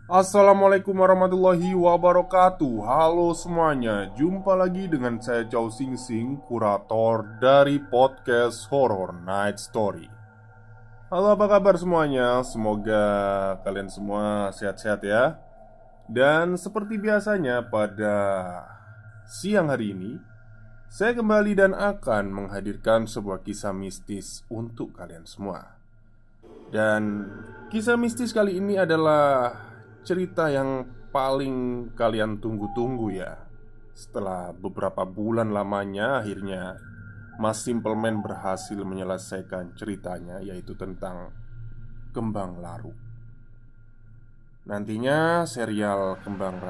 Assalamualaikum warahmatullahi wabarakatuh. Halo semuanya, jumpa lagi dengan saya Chow Sing Sing, kurator dari podcast Horror Night Story. Halo, apa kabar semuanya? Semoga kalian semua sehat-sehat ya. Dan seperti biasanya pada siang hari ini, saya kembali dan akan menghadirkan sebuah kisah mistis untuk kalian semua. Dan kisah mistis kali ini adalah cerita yang paling kalian tunggu-tunggu ya. Setelah beberapa bulan lamanya, akhirnya Mas Simpleman berhasil menyelesaikan ceritanya, yaitu tentang Kembang Laruk. Nantinya serial Kembang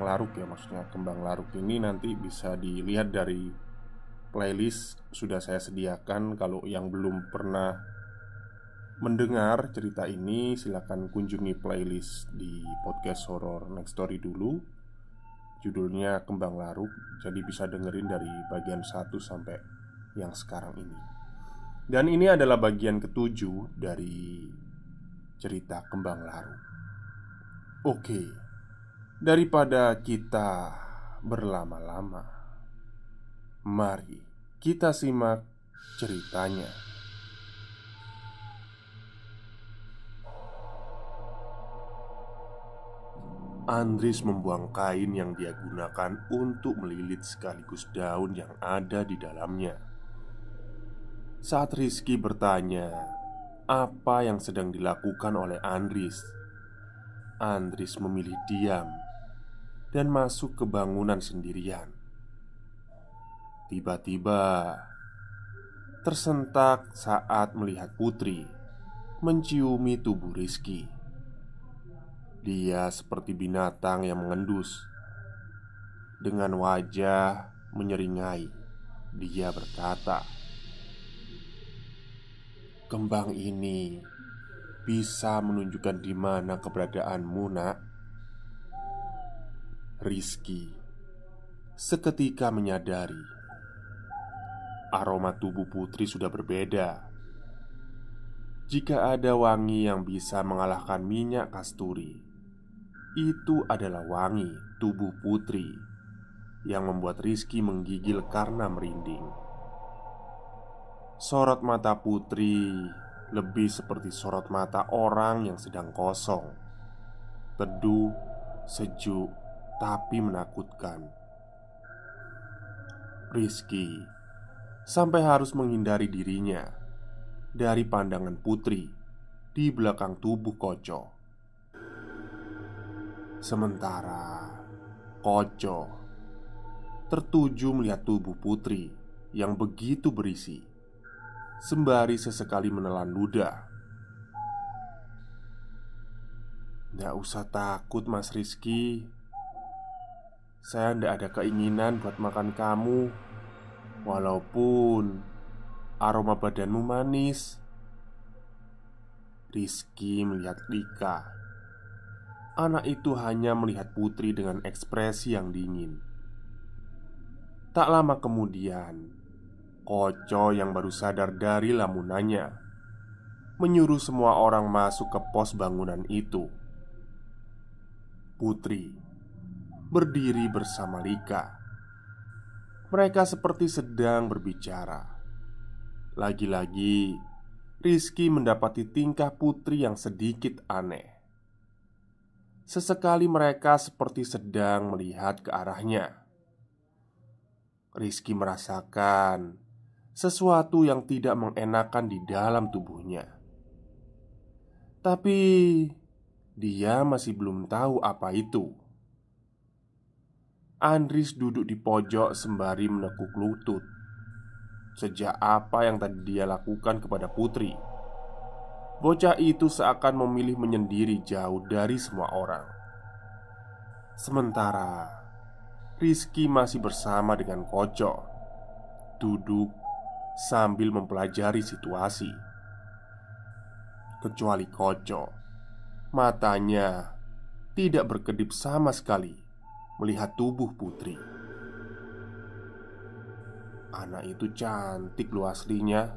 Laruk ya, maksudnya Kembang Laruk ini nanti bisa dilihat dari playlist sudah saya sediakan. Kalau yang belum pernah mendengar cerita ini, silakan kunjungi playlist di podcast Horror Next Story dulu. Judulnya Kembang Laruk. Jadi bisa dengerin dari bagian 1 sampai yang sekarang ini. Dan ini adalah bagian ketujuh dari cerita Kembang Laruk. Oke, daripada kita berlama-lama, mari kita simak ceritanya. Andris membuang kain yang dia gunakan untuk melilit sekaligus daun yang ada di dalamnya. Saat Rizky bertanya apa yang sedang dilakukan oleh Andris, Andris memilih diam dan masuk ke bangunan sendirian. Tiba-tiba tersentak saat melihat Putri menciumi tubuh Rizky. Dia seperti binatang yang mengendus. Dengan wajah menyeringai, dia berkata, "Kembang ini bisa menunjukkan di mana keberadaanmu, nak?" Rizky seketika menyadari aroma tubuh Putri sudah berbeda. Jika ada wangi yang bisa mengalahkan minyak kasturi, itu adalah wangi tubuh Putri yang membuat Rizky menggigil karena merinding. Sorot mata Putri lebih seperti sorot mata orang yang sedang kosong, teduh, sejuk, tapi menakutkan. Rizky sampai harus menghindari dirinya dari pandangan Putri di belakang tubuh Koco. Sementara Koco tertuju melihat tubuh Putri yang begitu berisi, sembari sesekali menelan ludah. "Nggak usah takut, Mas Rizky. Saya nggak ada keinginan buat makan kamu, walaupun aroma badanmu manis." Rizky melihat Rika. Anak itu hanya melihat Putri dengan ekspresi yang dingin. Tak lama kemudian, Koco yang baru sadar dari lamunannya menyuruh semua orang masuk ke pos bangunan itu. Putri berdiri bersama Rika. Mereka seperti sedang berbicara. Lagi-lagi, Rizky mendapati tingkah Putri yang sedikit aneh. Sesekali mereka seperti sedang melihat ke arahnya. Rizky merasakan sesuatu yang tidak mengenakan di dalam tubuhnya. Tapi dia masih belum tahu apa itu. Andris duduk di pojok sembari menekuk lutut. Sejak apa yang tadi dia lakukan kepada Putri, bocah itu seakan memilih menyendiri jauh dari semua orang. Sementara Rizky masih bersama dengan Koco, duduk sambil mempelajari situasi. Kecuali Koco, matanya tidak berkedip sama sekali melihat tubuh Putri. Anak itu cantik loh aslinya,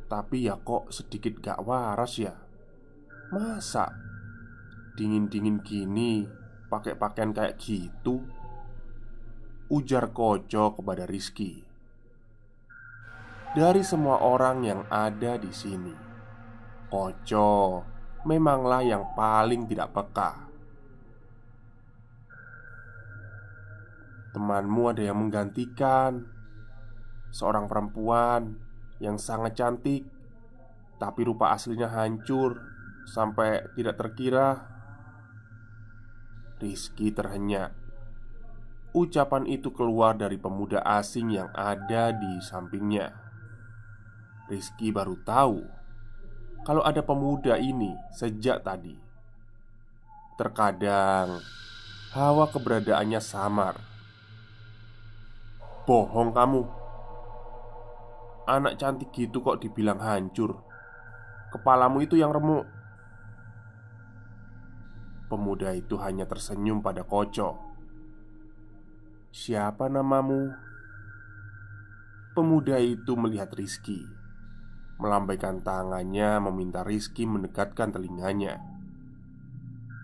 tapi ya kok sedikit gak waras ya. Masa Dingin-dingin gini pakai pakaian kayak gitu, ujar Koco kepada Rizky. Dari semua orang yang ada di sini, Koco memanglah yang paling tidak peka. Temanmu ada yang menggantikan, seorang perempuan yang sangat cantik, tapi rupa aslinya hancur sampai tidak terkira. Rizky terhenyak. Ucapan itu keluar dari pemuda asing yang ada di sampingnya. Rizky baru tahu kalau ada pemuda ini sejak tadi. Terkadang hawa keberadaannya samar. Bohong kamu. Anak cantik gitu kok dibilang hancur. Kepalamu itu yang remuk. Pemuda itu hanya tersenyum pada Koco. Siapa namamu? Pemuda itu melihat Rizky, melambaikan tangannya meminta Rizky mendekatkan telinganya.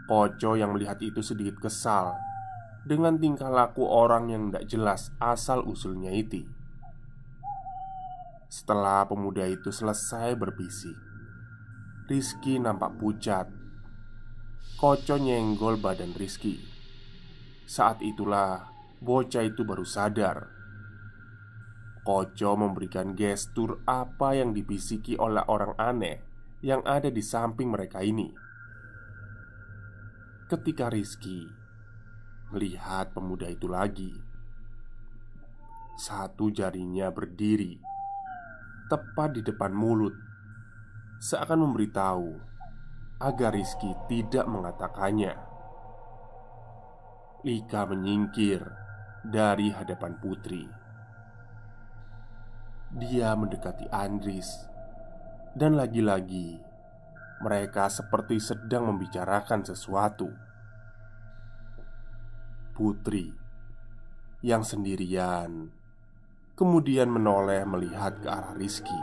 Koco yang melihat itu sedikit kesal dengan tingkah laku orang yang tidak jelas asal-usulnya itu. Setelah pemuda itu selesai berbisik, Rizky nampak pucat. Koco nyenggol badan Rizky. Saat itulah bocah itu baru sadar. Koco memberikan gestur apa yang dibisiki oleh orang aneh yang ada di samping mereka ini. Ketika Rizky melihat pemuda itu lagi, satu jarinya berdiri tepat di depan mulut, seakan memberitahu agar Rizky tidak mengatakannya. Lika menyingkir dari hadapan Putri. Dia mendekati Andris, dan lagi-lagi mereka seperti sedang membicarakan sesuatu. Putri yang sendirian kemudian menoleh melihat ke arah Rizky.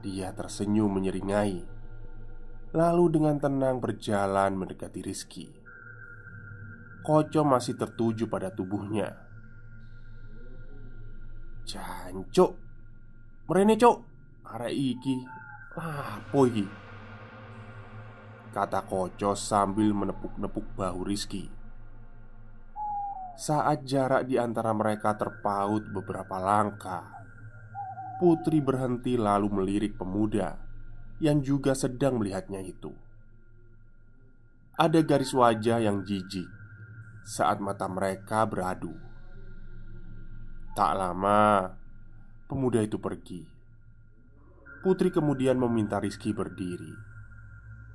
Dia tersenyum menyeringai, lalu dengan tenang berjalan mendekati Rizky. Koco masih tertuju pada tubuhnya. Jancuk, mrene cuk, arek iki lapo iki? Kata Koco sambil menepuk-nepuk bahu Rizky. Saat jarak di antara mereka terpaut beberapa langkah, Putri berhenti lalu melirik pemuda yang juga sedang melihatnya itu. Ada garis wajah yang jijik saat mata mereka beradu. Tak lama, pemuda itu pergi. Putri kemudian meminta Rizky berdiri.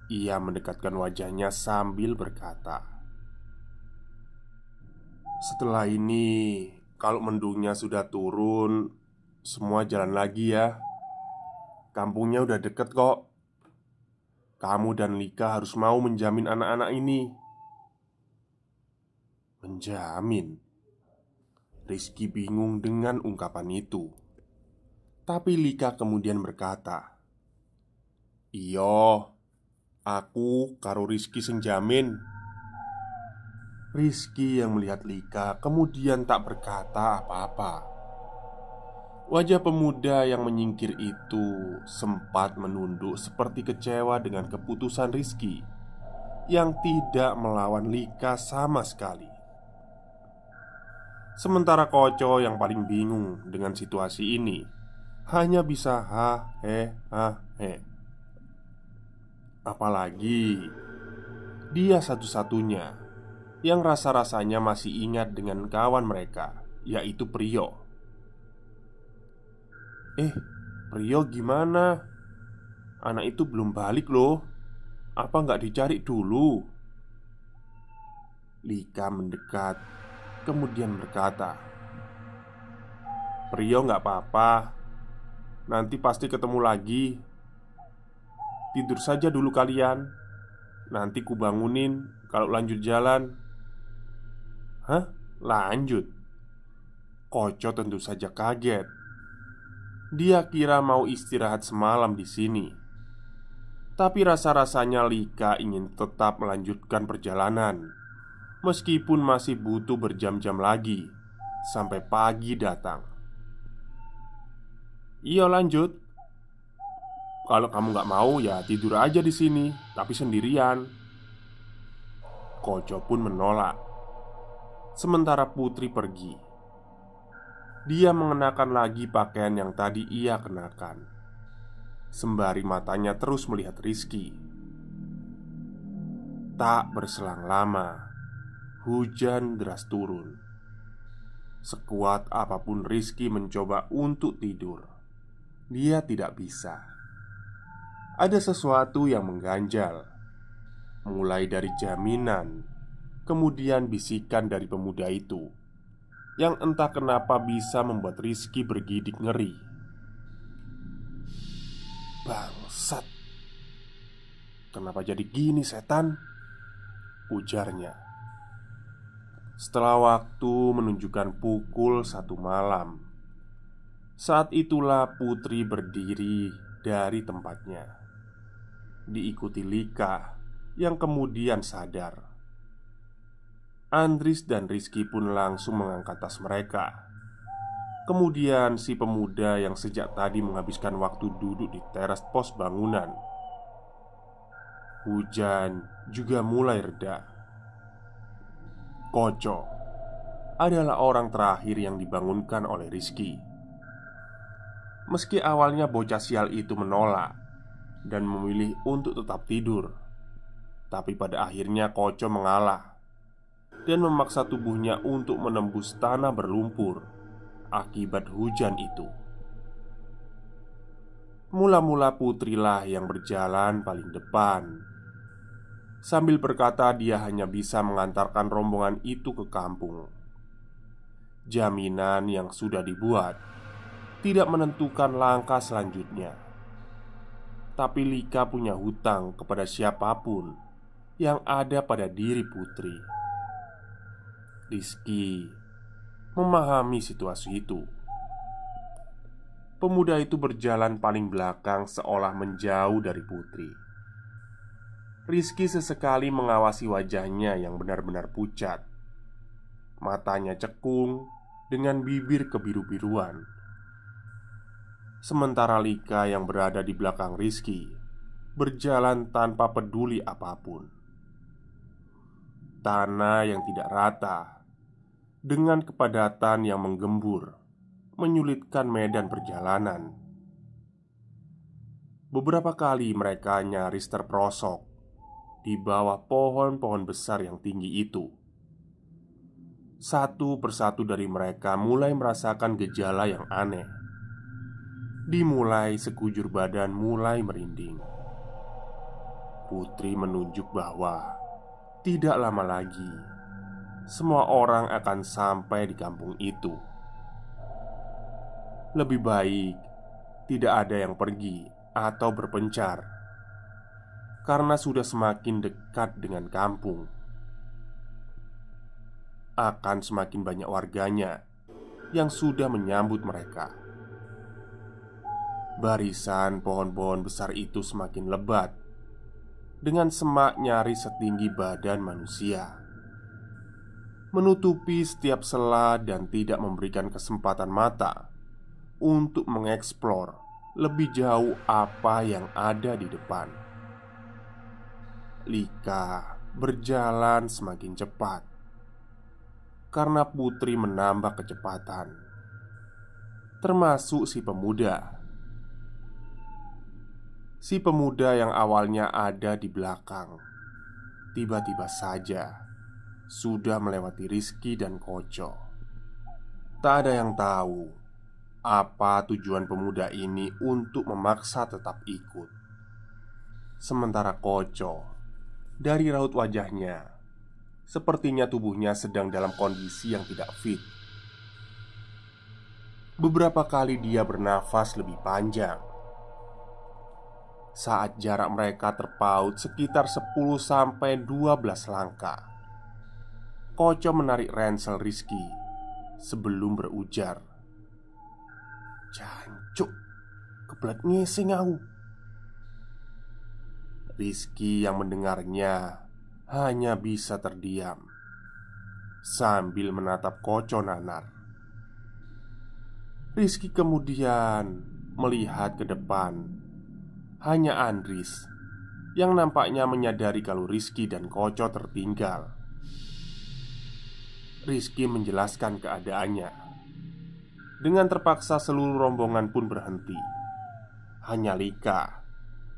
Ia mendekatkan wajahnya sambil berkata, "Setelah ini, kalau mendungnya sudah turun, semua jalan lagi ya. Kampungnya udah deket kok. Kamu dan Lika harus mau menjamin anak-anak ini." Menjamin? Rizky bingung dengan ungkapan itu. Tapi Lika kemudian berkata, "Iyo, aku karo Rizky sing jamin." Rizky yang melihat Lika kemudian tak berkata apa-apa. Wajah pemuda yang menyingkir itu sempat menunduk seperti kecewa dengan keputusan Rizky yang tidak melawan Lika sama sekali. Sementara Koco yang paling bingung dengan situasi ini hanya bisa ha he. Apalagi dia satu-satunya yang rasa-rasanya masih ingat dengan kawan mereka, yaitu Priyo. Priyo gimana? Anak itu belum balik loh. Apa nggak dicari dulu?" Lika mendekat, kemudian berkata, "Priyo nggak apa-apa. Nanti pasti ketemu lagi. Tidur saja dulu kalian. Nanti kubangunin kalau lanjut jalan." "Hah? Lanjut?" Koco tentu saja kaget. Dia kira mau istirahat semalam di sini. Tapi rasa-rasanya Lika ingin tetap melanjutkan perjalanan, meskipun masih butuh berjam-jam lagi sampai pagi datang. "Iya, lanjut. Kalau kamu nggak mau ya tidur aja di sini, tapi sendirian." Koco pun menolak. Sementara Putri pergi. Dia mengenakan lagi pakaian yang tadi ia kenakan, sembari matanya terus melihat Rizky. Tak berselang lama, hujan deras turun. Sekuat apapun Rizky mencoba untuk tidur, dia tidak bisa. Ada sesuatu yang mengganjal, mulai dari jaminan, kemudian bisikan dari pemuda itu, yang entah kenapa bisa membuat Rizky bergidik ngeri. "Bangsat, kenapa jadi gini setan?" ujarnya. Setelah waktu menunjukkan pukul 1 malam, saat itulah Putri berdiri dari tempatnya, diikuti Lika yang kemudian sadar. Andris dan Rizky pun langsung mengangkat tas mereka. Kemudian si pemuda yang sejak tadi menghabiskan waktu duduk di teras pos bangunan. Hujan juga mulai reda. Koco adalah orang terakhir yang dibangunkan oleh Rizky. Meski awalnya bocah sial itu menolak dan memilih untuk tetap tidur, tapi pada akhirnya Koco mengalah dan memaksa tubuhnya untuk menembus tanah berlumpur akibat hujan itu. Mula-mula Putrilah yang berjalan paling depan. Sambil berkata dia hanya bisa mengantarkan rombongan itu ke kampung. Jaminan yang sudah dibuat tidak menentukan langkah selanjutnya. Tapi Lika punya hutang kepada siapapun yang ada pada diri Putri. Rizky memahami situasi itu. Pemuda itu berjalan paling belakang seolah menjauh dari Putri. Rizky sesekali mengawasi wajahnya yang benar-benar pucat. Matanya cekung dengan bibir kebiru-biruan. Sementara Lika yang berada di belakang Rizky berjalan tanpa peduli apapun. Tanah yang tidak rata dengan kepadatan yang menggembur menyulitkan medan perjalanan. Beberapa kali mereka nyaris terperosok di bawah pohon-pohon besar yang tinggi itu. Satu persatu dari mereka mulai merasakan gejala yang aneh. Dimulai sekujur badan mulai merinding. Putri menunjuk bahwa tidak lama lagi semua orang akan sampai di kampung itu. Lebih baik tidak ada yang pergi atau berpencar, karena sudah semakin dekat dengan kampung. Akan semakin banyak warganya yang sudah menyambut mereka. Barisan pohon-pohon besar itu semakin lebat, dengan semak nyaris setinggi badan manusia, menutupi setiap sela dan tidak memberikan kesempatan mata untuk mengeksplor lebih jauh apa yang ada di depan. Lika berjalan semakin cepat karena Putri menambah kecepatan, termasuk si pemuda. Si pemuda yang awalnya ada di belakang tiba-tiba saja sudah melewati Rizky dan Koco. Tak ada yang tahu apa tujuan pemuda ini untuk memaksa tetap ikut. Sementara Koco, dari raut wajahnya, sepertinya tubuhnya sedang dalam kondisi yang tidak fit. Beberapa kali dia bernafas lebih panjang. Saat jarak mereka terpaut sekitar 10-12 langkah, Koco menarik ransel Rizky sebelum berujar, "Jancuk, kebelet ngising aku." Rizky yang mendengarnya hanya bisa terdiam sambil menatap Koco nanar. Rizky kemudian melihat ke depan. Hanya Andris yang nampaknya menyadari kalau Rizky dan Koco tertinggal. Rizky menjelaskan keadaannya. Dengan terpaksa seluruh rombongan pun berhenti. Hanya Lika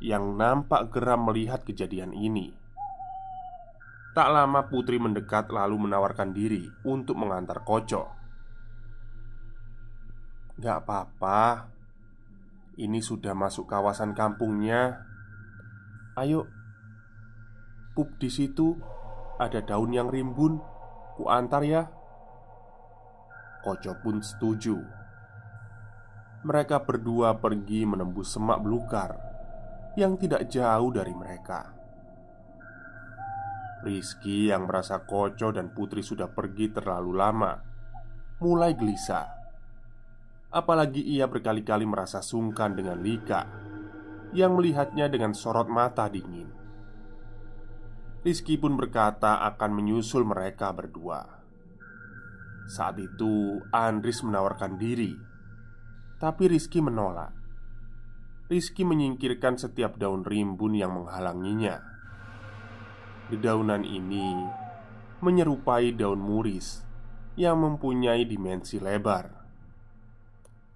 yang nampak geram melihat kejadian ini. Tak lama Putri mendekat lalu menawarkan diri untuk mengantar Koco. "Gak apa-apa, ini sudah masuk kawasan kampungnya. Ayo, pup di situ ada daun yang rimbun, ku antar ya." Koco pun setuju. Mereka berdua pergi menembus semak belukar yang tidak jauh dari mereka. Rizky yang merasa Koco dan Putri sudah pergi terlalu lama mulai gelisah. Apalagi ia berkali-kali merasa sungkan dengan Lika yang melihatnya dengan sorot mata dingin. Rizky pun berkata akan menyusul mereka berdua. Saat itu Andris menawarkan diri, tapi Rizky menolak. Rizky menyingkirkan setiap daun rimbun yang menghalanginya. Dedaunan ini menyerupai daun muris yang mempunyai dimensi lebar.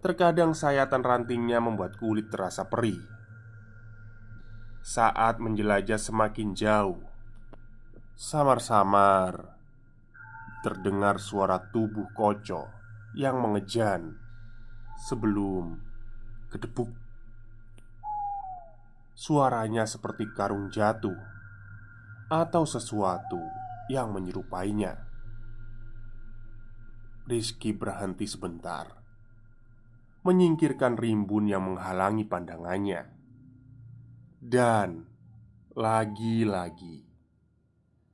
Terkadang sayatan rantingnya membuat kulit terasa perih. Saat menjelajah semakin jauh, samar-samar terdengar suara tubuh Koco yang mengejan sebelum kedebuk. Suaranya seperti karung jatuh atau sesuatu yang menyerupainya. Rizky berhenti sebentar, menyingkirkan rimbun yang menghalangi pandangannya. Dan lagi-lagi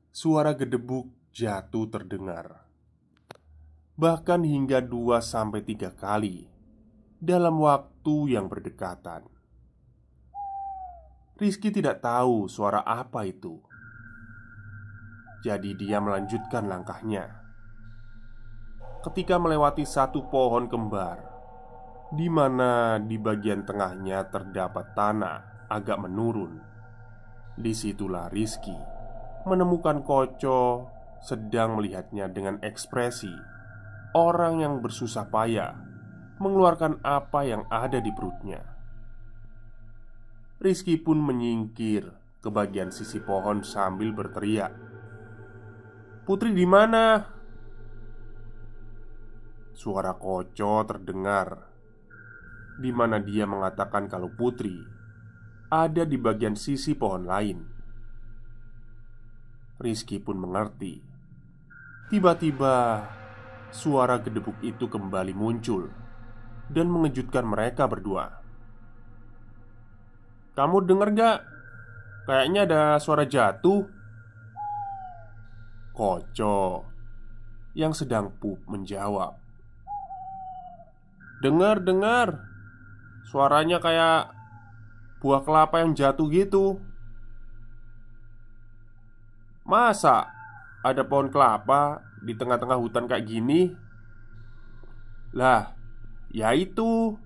suara gedebuk jatuh terdengar. Bahkan hingga 2-3 kali dalam waktu yang berdekatan. Rizky tidak tahu suara apa itu. Jadi dia melanjutkan langkahnya. Ketika melewati satu pohon kembar, di mana di bagian tengahnya terdapat tanah agak menurun, disitulah Rizky menemukan Koco sedang melihatnya dengan ekspresi orang yang bersusah payah mengeluarkan apa yang ada di perutnya. Rizky pun menyingkir ke bagian sisi pohon sambil berteriak, "Putri di mana?" Suara Koco terdengar, di mana dia mengatakan kalau Putri ada di bagian sisi pohon lain. Rizky pun mengerti. Tiba-tiba suara gedebuk itu kembali muncul dan mengejutkan mereka berdua. "Kamu dengar gak? Kayaknya ada suara jatuh." Koco yang sedang pup menjawab, "Dengar, dengar. Suaranya kayak buah kelapa yang jatuh gitu." "Masa ada pohon kelapa di tengah-tengah hutan kayak gini?" "Lah, ya itu,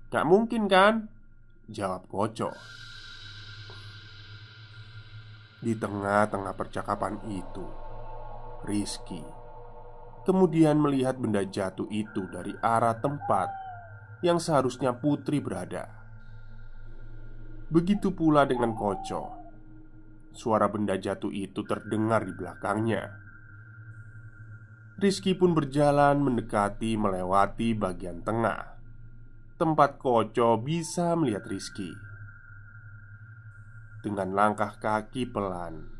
gak mungkin kan?" jawab Koco. Di tengah-tengah percakapan itu, Rizky kemudian melihat benda jatuh itu dari arah tempat yang seharusnya Putri berada. Begitu pula dengan Koco. Suara benda jatuh itu terdengar di belakangnya. Rizky pun berjalan mendekati melewati bagian tengah, tempat Koco bisa melihat Rizky. Dengan langkah kaki pelan,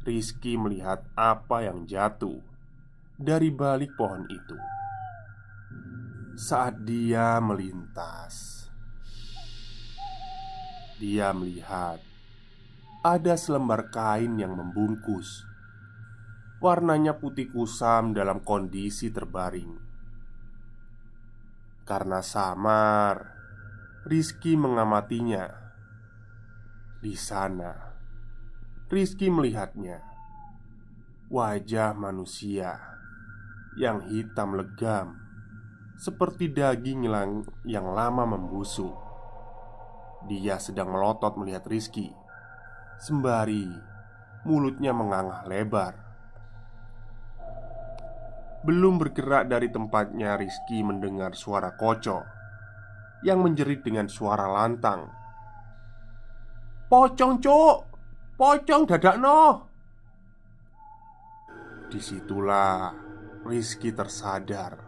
Rizky melihat apa yang jatuh dari balik pohon itu. Saat dia melintas, dia melihat ada selembar kain yang membungkus. Warnanya putih kusam dalam kondisi terbaring. Karena samar, Rizky mengamatinya. Di sana, Rizky melihatnya. Wajah manusia yang hitam legam, seperti daging yang lama membusuk. Dia sedang melotot melihat Rizky, sembari mulutnya menganga lebar. Belum bergerak dari tempatnya, Rizky mendengar suara Koco yang menjerit dengan suara lantang. "Pocong, Cuk! Pocong dadakno!" Disitulah Rizky tersadar.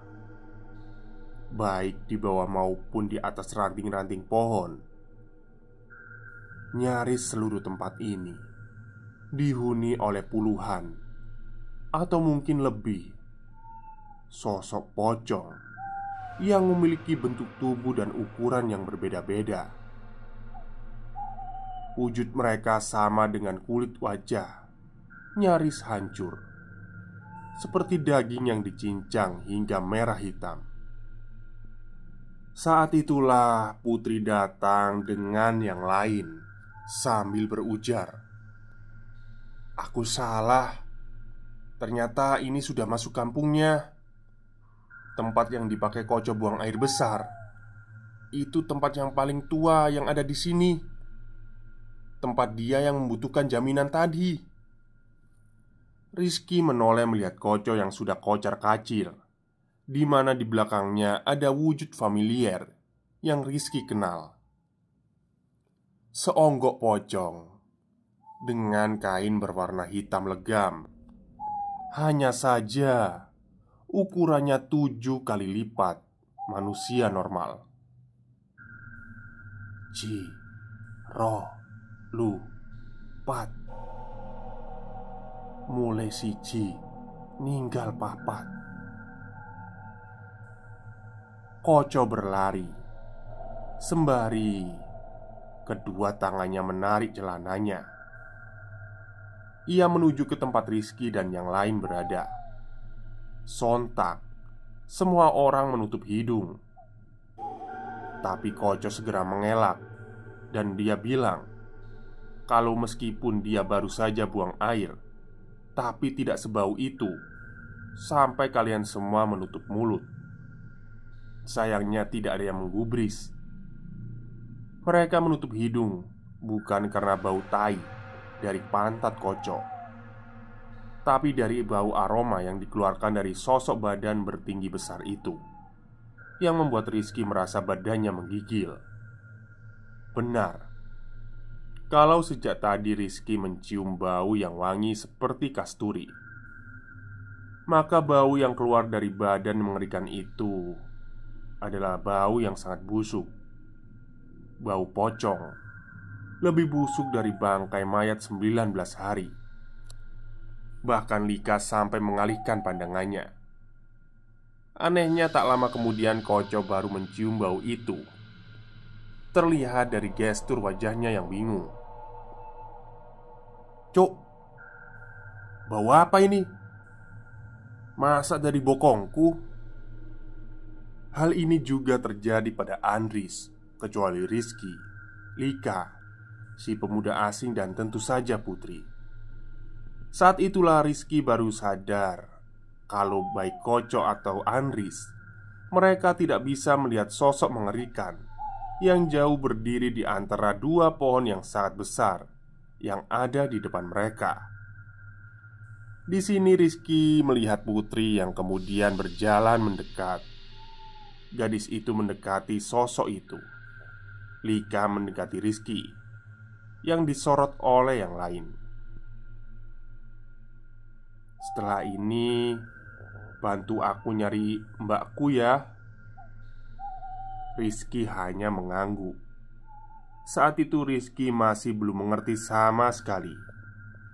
Baik di bawah maupun di atas ranting-ranting pohon, nyaris seluruh tempat ini dihuni oleh puluhan atau mungkin lebih sosok pocong yang memiliki bentuk tubuh dan ukuran yang berbeda-beda. Wujud mereka sama dengan kulit wajah nyaris hancur, seperti daging yang dicincang hingga merah hitam. Saat itulah Putri datang dengan yang lain sambil berujar, "Aku salah. Ternyata ini sudah masuk kampungnya. Tempat yang dipakai Koco buang air besar. Itu tempat yang paling tua yang ada di sini. Tempat dia yang membutuhkan jaminan tadi." Rizky menoleh melihat Koco yang sudah kocar-kacir, di mana di belakangnya ada wujud familiar yang Rizky kenal. Seonggok pocong dengan kain berwarna hitam legam. Hanya saja ukurannya 7 kali lipat manusia normal. Ji, ro, lu, pat. Mulai siji ninggal papat. Koco berlari sembari kedua tangannya menarik celananya. Ia menuju ke tempat Rizky dan yang lain berada. Sontak, semua orang menutup hidung. Tapi Koco segera mengelak dan dia bilang kalau meskipun dia baru saja buang air, tapi tidak sebau itu sampai kalian semua menutup mulut. Sayangnya tidak ada yang menggubris. Mereka menutup hidung bukan karena bau tai dari pantat Koco, tapi dari bau aroma yang dikeluarkan dari sosok badan bertinggi besar itu, yang membuat Rizky merasa badannya menggigil. Benar, kalau sejak tadi Rizky mencium bau yang wangi seperti kasturi, maka bau yang keluar dari badan mengerikan itu adalah bau yang sangat busuk. Bau pocong, lebih busuk dari bangkai mayat 19 hari. Bahkan Lika sampai mengalihkan pandangannya. Anehnya tak lama kemudian Koco baru mencium bau itu. Terlihat dari gestur wajahnya yang bingung. "Cuk, bau apa ini? Masa dari bokongku?" Hal ini juga terjadi pada Andris, kecuali Rizky, Lika, si pemuda asing, dan tentu saja Putri. Saat itulah Rizky baru sadar kalau baik Koco atau Andris, mereka tidak bisa melihat sosok mengerikan yang jauh berdiri di antara dua pohon yang sangat besar yang ada di depan mereka. Di sini Rizky melihat Putri yang kemudian berjalan mendekat. Gadis itu mendekati sosok itu. Lika mendekati Rizky yang disorot oleh yang lain. "Setelah ini bantu aku nyari mbakku ya." Rizky hanya mengangguk. Saat itu Rizky masih belum mengerti sama sekali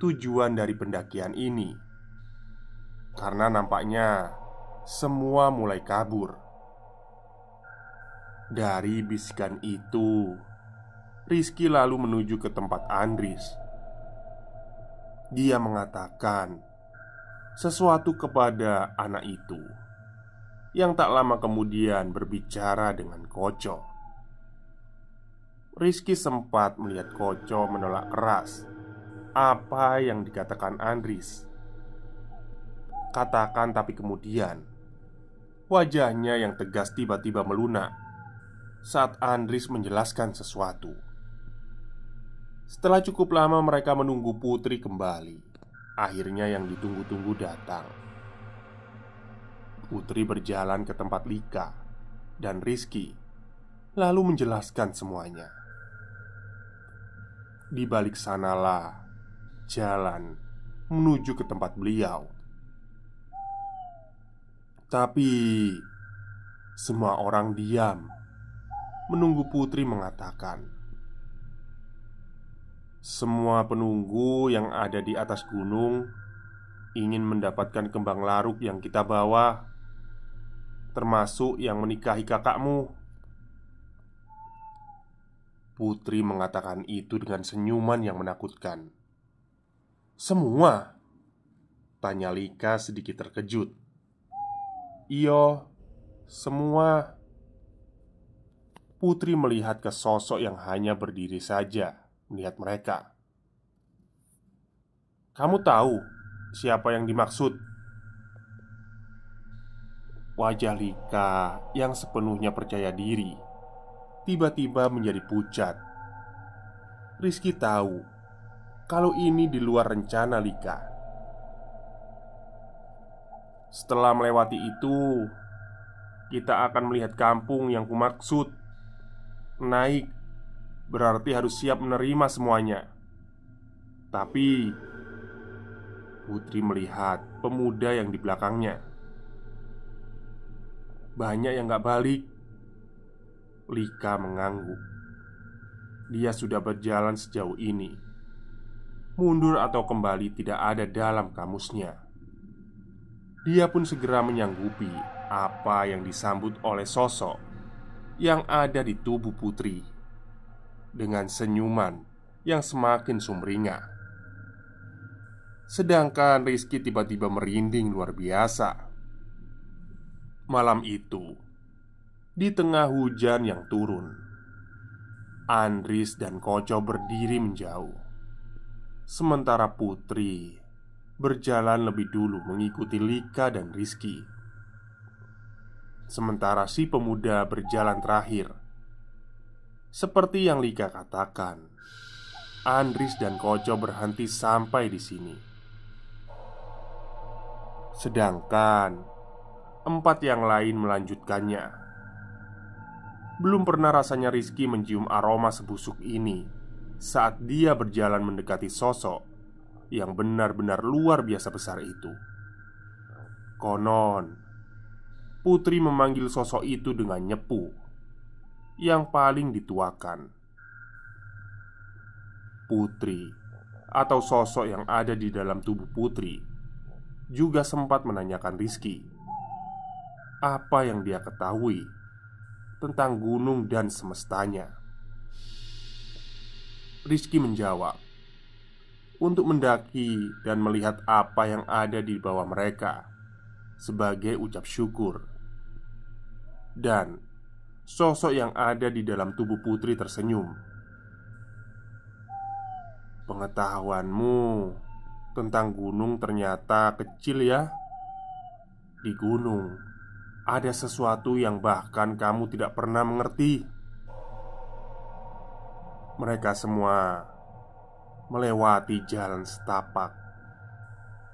tujuan dari pendakian ini, karena nampaknya semua mulai kabur. Dari bisikan itu, Rizky lalu menuju ke tempat Andris. Dia mengatakan sesuatu kepada anak itu, yang tak lama kemudian berbicara dengan Koco. Rizky sempat melihat Koco menolak keras apa yang dikatakan Andris. Katakan tapi kemudian wajahnya yang tegas tiba-tiba melunak saat Andris menjelaskan sesuatu. Setelah cukup lama mereka menunggu Putri kembali, akhirnya yang ditunggu-tunggu datang. Putri berjalan ke tempat Lika dan Rizky, lalu menjelaskan semuanya. Di balik sanalah jalan menuju ke tempat beliau. Tapi semua orang diam menunggu Putri mengatakan. Semua penunggu yang ada di atas gunung ingin mendapatkan kembang laruk yang kita bawa, termasuk yang menikahi kakakmu. Putri mengatakan itu dengan senyuman yang menakutkan. "Semua?" tanya Lika sedikit terkejut. "Iyo, semua." Putri melihat ke sosok yang hanya berdiri saja melihat mereka. "Kamu tahu siapa yang dimaksud?" Wajah Lika yang sepenuhnya percaya diri tiba-tiba menjadi pucat. Rizky tahu kalau ini di luar rencana Lika. "Setelah melewati itu, kita akan melihat kampung yang kumaksud. Naik berarti harus siap menerima semuanya." Tapi Putri melihat pemuda yang di belakangnya. "Banyak yang gak balik." Lika mengangguk. Dia sudah berjalan sejauh ini. Mundur atau kembali tidak ada dalam kamusnya. Dia pun segera menyanggupi apa yang disambut oleh sosok yang ada di tubuh Putri dengan senyuman yang semakin sumringah. Sedangkan Rizky tiba-tiba merinding luar biasa. Malam itu, di tengah hujan yang turun, Andris dan Koco berdiri menjauh, sementara Putri berjalan lebih dulu mengikuti Lika dan Rizky. Sementara si pemuda berjalan terakhir. Seperti yang Lika katakan, Andris dan Koco berhenti sampai di sini. Sedangkan 4 yang lain melanjutkannya. Belum pernah rasanya Rizky mencium aroma sebusuk ini saat dia berjalan mendekati sosok yang benar-benar luar biasa besar itu. Konon, Putri memanggil sosok itu dengan nyepu, yang paling dituakan. Putri atau sosok yang ada di dalam tubuh Putri juga sempat menanyakan Rizky apa yang dia ketahui tentang gunung dan semestanya. Rizky menjawab, untuk mendaki dan melihat apa yang ada di bawah mereka sebagai ucap syukur. Dan sosok yang ada di dalam tubuh Putri tersenyum. "Pengetahuanmu tentang gunung ternyata kecil ya. Di gunung ada sesuatu yang bahkan kamu tidak pernah mengerti." Mereka semua melewati jalan setapak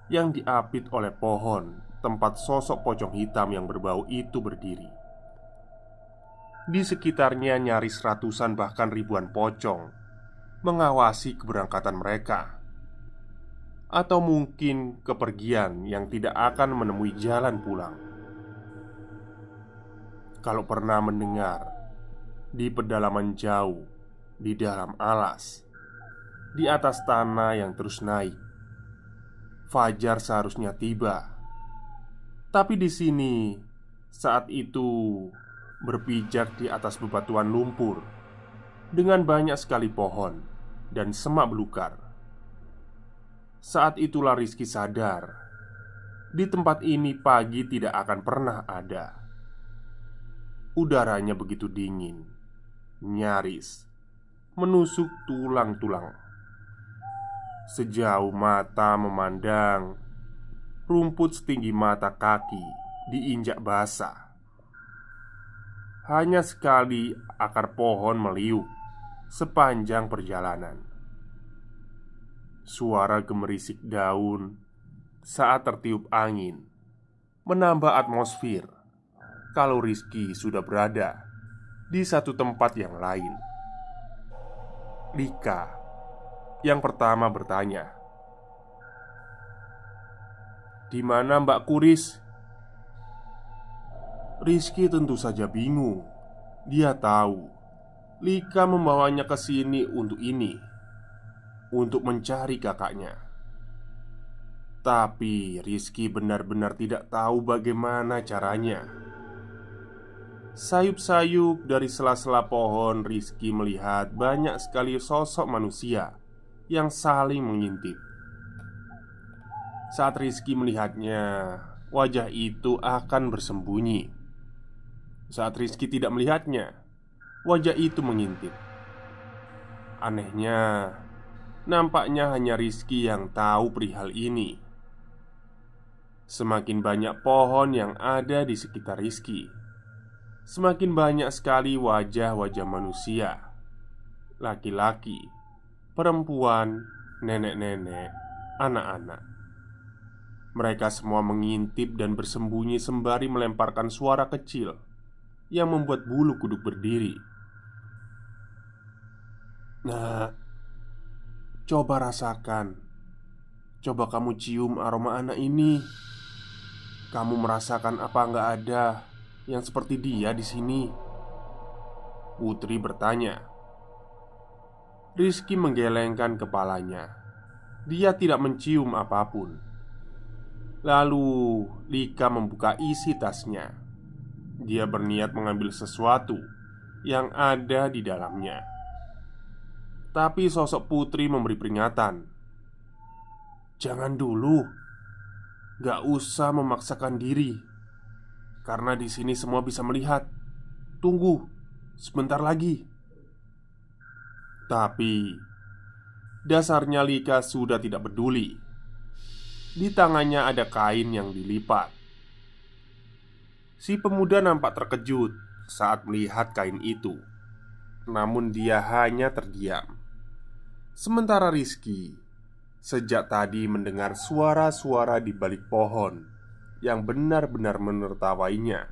yang diapit oleh pohon tempat sosok pocong hitam yang berbau itu berdiri. Di sekitarnya nyaris ratusan bahkan ribuan pocong mengawasi keberangkatan mereka, atau mungkin kepergian yang tidak akan menemui jalan pulang. Kalau pernah mendengar di pedalaman jauh, di dalam alas, di atas tanah yang terus naik, fajar seharusnya tiba. Tapi di sini saat itu berpijak di atas bebatuan lumpur dengan banyak sekali pohon dan semak belukar. Saat itulah Rizky sadar, di tempat ini pagi tidak akan pernah ada. Udaranya begitu dingin, nyaris menusuk tulang-tulang. Sejauh mata memandang, rumput setinggi mata kaki diinjak basah. Hanya sekali akar pohon meliuk sepanjang perjalanan. Suara gemerisik daun saat tertiup angin menambah atmosfer kalau Rizky sudah berada di satu tempat yang lain. Lika yang pertama bertanya, "Di mana Mbak Kuris?" Rizky tentu saja bingung. Dia tahu Lika membawanya ke sini untuk ini, untuk mencari kakaknya. Tapi Rizky benar-benar tidak tahu bagaimana caranya. Sayup-sayup dari sela-sela pohon, Rizky melihat banyak sekali sosok manusia yang saling mengintip. Saat Rizky melihatnya, wajah itu akan bersembunyi. Saat Rizky tidak melihatnya, wajah itu mengintip. Anehnya, nampaknya hanya Rizky yang tahu perihal ini. Semakin banyak pohon yang ada di sekitar Rizky, semakin banyak sekali wajah-wajah manusia, laki-laki, perempuan, nenek-nenek, anak-anak. Mereka semua mengintip dan bersembunyi sembari melemparkan suara kecil yang membuat bulu kuduk berdiri. "Nah, coba rasakan. Coba kamu cium aroma anak ini. Kamu merasakan apa nggak ada yang seperti dia di sini?" Putri bertanya. Rizky menggelengkan kepalanya. Dia tidak mencium apapun. Lalu Lika membuka isi tasnya. Dia berniat mengambil sesuatu yang ada di dalamnya. Tapi sosok Putri memberi peringatan. "Jangan dulu. Gak usah memaksakan diri. Karena di sini semua bisa melihat. Tunggu, sebentar lagi." Tapi dasarnya Lika sudah tidak peduli. Di tangannya ada kain yang dilipat. Si pemuda nampak terkejut saat melihat kain itu. Namun dia hanya terdiam. Sementara Rizky sejak tadi mendengar suara-suara di balik pohon yang benar-benar menertawainya.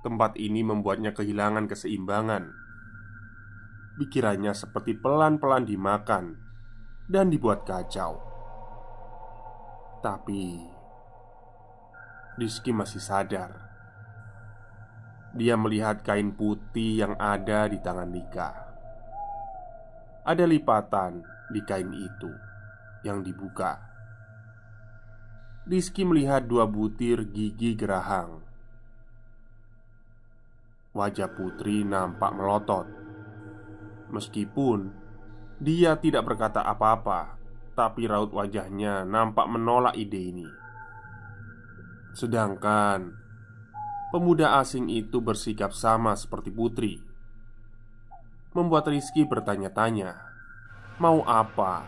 Tempat ini membuatnya kehilangan keseimbangan. Pikirannya seperti pelan-pelan dimakan dan dibuat kacau. Tapi Rizky masih sadar. Dia melihat kain putih yang ada di tangan Lika. Ada lipatan di kain itu yang dibuka. Rizky melihat 2 butir gigi geraham. Wajah Putri nampak melotot. Meskipun dia tidak berkata apa-apa, tapi raut wajahnya nampak menolak ide ini. Sedangkan pemuda asing itu bersikap sama seperti Putri, membuat Rizky bertanya-tanya, mau apa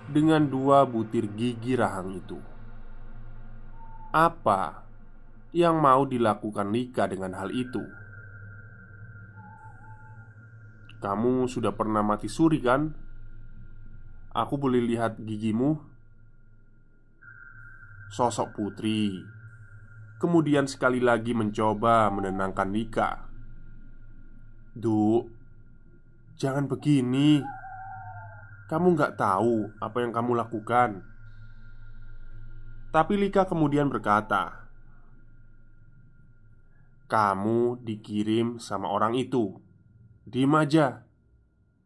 dengan 2 butir gigi rahang itu? Apa yang mau dilakukan Lika dengan hal itu? "Kamu sudah pernah mati suri kan? Aku boleh lihat gigimu?" Sosok Putri kemudian sekali lagi mencoba menenangkan Lika. "Duk, jangan begini. Kamu nggak tahu apa yang kamu lakukan." Tapi Lika kemudian berkata, "Kamu dikirim sama orang itu. Diem aja.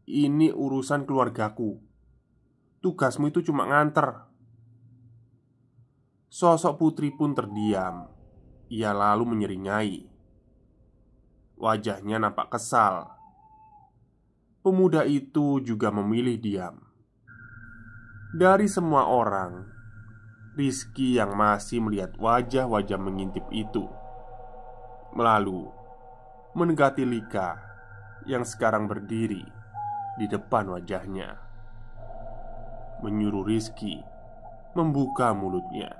Ini urusan keluargaku. Tugasmu itu cuma nganter." Sosok Putri pun terdiam. Ia lalu menyeringai. Wajahnya nampak kesal. Pemuda itu juga memilih diam. Dari semua orang, Rizky yang masih melihat wajah-wajah mengintip itu, lalu mendekati Lika yang sekarang berdiri di depan wajahnya, menyuruh Rizky membuka mulutnya.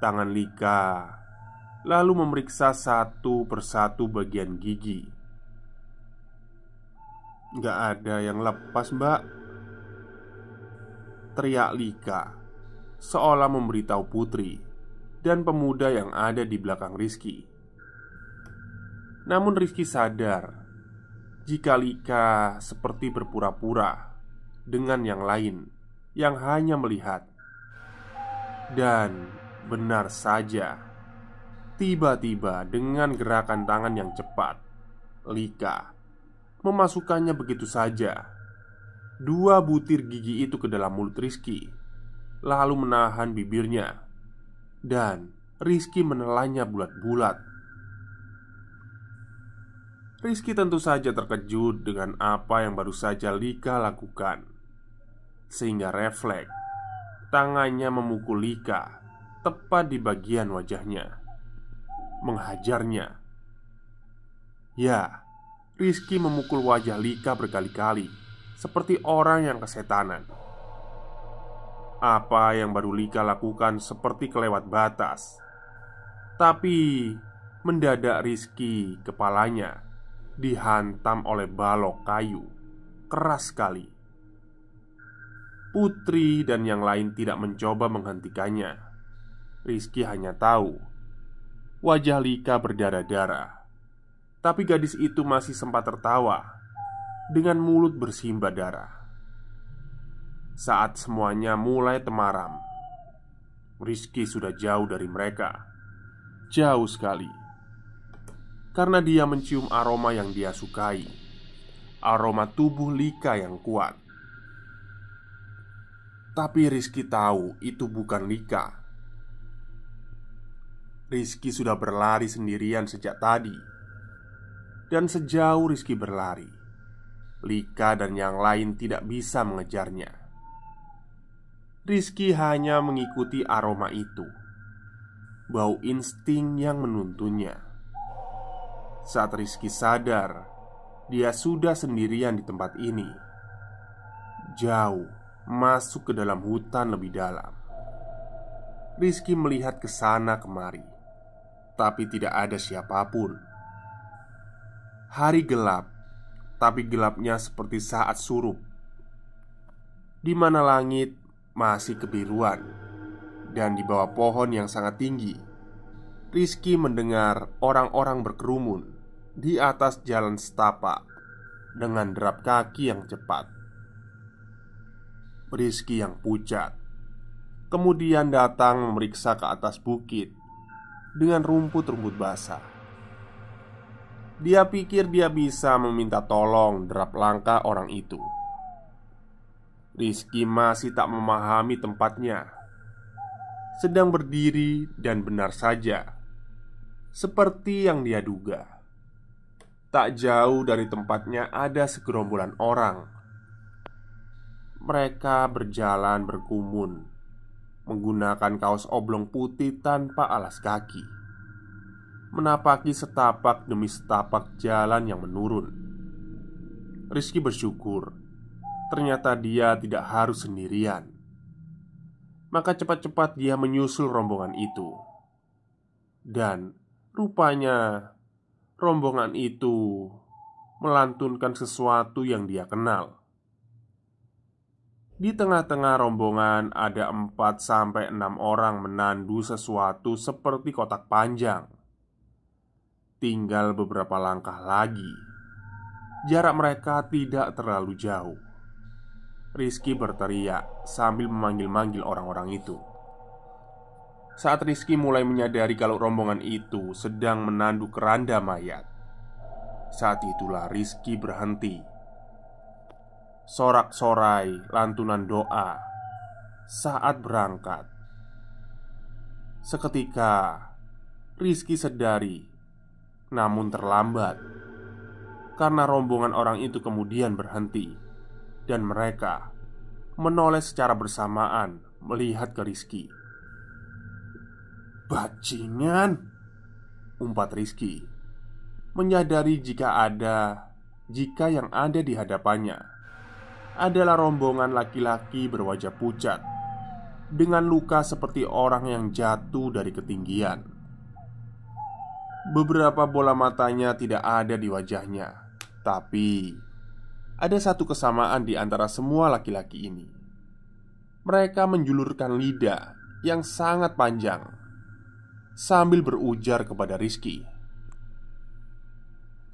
Tangan Lika lalu memeriksa satu persatu bagian gigi. "Gak ada yang lepas, Mbak," teriak Lika, seolah memberitahu Putri dan pemuda yang ada di belakang Rizky. Namun Rizky sadar jika Lika seperti berpura-pura dengan yang lain yang hanya melihat. Dan benar saja, tiba-tiba dengan gerakan tangan yang cepat, Lika memasukkannya begitu saja 2 butir gigi itu ke dalam mulut Rizky, lalu menahan bibirnya, dan Rizky menelannya bulat-bulat. Rizky tentu saja terkejut dengan apa yang baru saja Lika lakukan, sehingga refleks tangannya memukul Lika tepat di bagian wajahnya, menghajarnya. Ya, Rizky memukul wajah Lika berkali-kali seperti orang yang kesetanan. Apa yang baru Lika lakukan seperti kelewat batas. Tapi mendadak Rizky kepalanya dihantam oleh balok kayu keras sekali. Putri dan yang lain tidak mencoba menghentikannya. Rizky hanya tahu wajah Lika berdarah-darah, tapi gadis itu masih sempat tertawa dengan mulut bersimbah darah. Saat semuanya mulai temaram, Rizky sudah jauh dari mereka, jauh sekali, karena dia mencium aroma yang dia sukai, aroma tubuh Lika yang kuat. Tapi Rizky tahu itu bukan Lika. Rizky sudah berlari sendirian sejak tadi. Dan sejauh Rizky berlari, Lika dan yang lain tidak bisa mengejarnya. Rizky hanya mengikuti aroma itu, bau insting yang menuntunnya. Saat Rizky sadar, dia sudah sendirian di tempat ini, jauh masuk ke dalam hutan lebih dalam. Rizky melihat ke sana kemari, tapi tidak ada siapapun. Hari gelap, tapi gelapnya seperti saat surup, di mana langit masih kebiruan. Dan di bawah pohon yang sangat tinggi, Rizky mendengar orang-orang berkerumun di atas jalan setapak dengan derap kaki yang cepat. Rizky yang pucat kemudian datang memeriksa ke atas bukit dengan rumput-rumput basah. Dia pikir dia bisa meminta tolong derap langkah orang itu. Rizky masih tak memahami tempatnya, sedang berdiri dan benar saja, seperti yang dia duga, tak jauh dari tempatnya ada segerombolan orang. Mereka berjalan berkerumun, menggunakan kaos oblong putih tanpa alas kaki, menapaki setapak demi setapak jalan yang menurun. Rizky bersyukur ternyata dia tidak harus sendirian. Maka cepat-cepat dia menyusul rombongan itu. Dan rupanya rombongan itu melantunkan sesuatu yang dia kenal. Di tengah-tengah rombongan ada 4-6 orang menandu sesuatu seperti kotak panjang. Tinggal beberapa langkah lagi, jarak mereka tidak terlalu jauh. Rizky berteriak sambil memanggil-manggil orang-orang itu. Saat Rizky mulai menyadari kalau rombongan itu sedang menandu keranda mayat, saat itulah Rizky berhenti. Sorak-sorai lantunan doa saat berangkat. Seketika Rizky sedari, namun terlambat, karena rombongan orang itu kemudian berhenti, dan mereka menoleh secara bersamaan melihat ke Rizky. "Bajingan!" umpat Rizky, menyadari jika ada jika yang ada di hadapannya adalah rombongan laki-laki berwajah pucat dengan luka seperti orang yang jatuh dari ketinggian. Beberapa bola matanya tidak ada di wajahnya, tapi ada satu kesamaan di antara semua laki-laki ini. Mereka menjulurkan lidah yang sangat panjang sambil berujar kepada Rizky,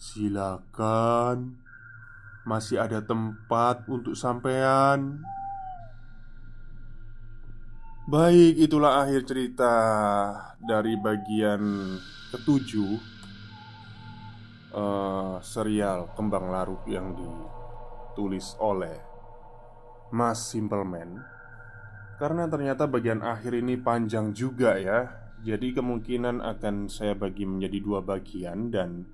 "Silakan, masih ada tempat untuk sampean." Baik, itulah akhir cerita dari bagian ketujuh serial Kembang Larut yang ditulis oleh Mas Simpleman. Karena ternyata bagian akhir ini panjang juga ya, jadi kemungkinan akan saya bagi menjadi dua bagian. Dan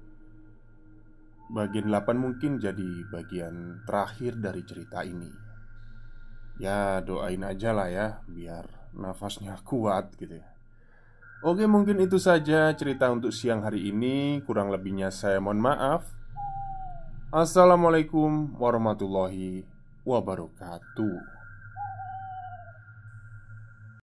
bagian 8 mungkin jadi bagian terakhir dari cerita ini. Ya doain aja lah ya, biar nafasnya kuat gitu ya. Oke, mungkin itu saja cerita untuk siang hari ini. Kurang lebihnya saya mohon maaf. Assalamualaikum warahmatullahi wabarakatuh.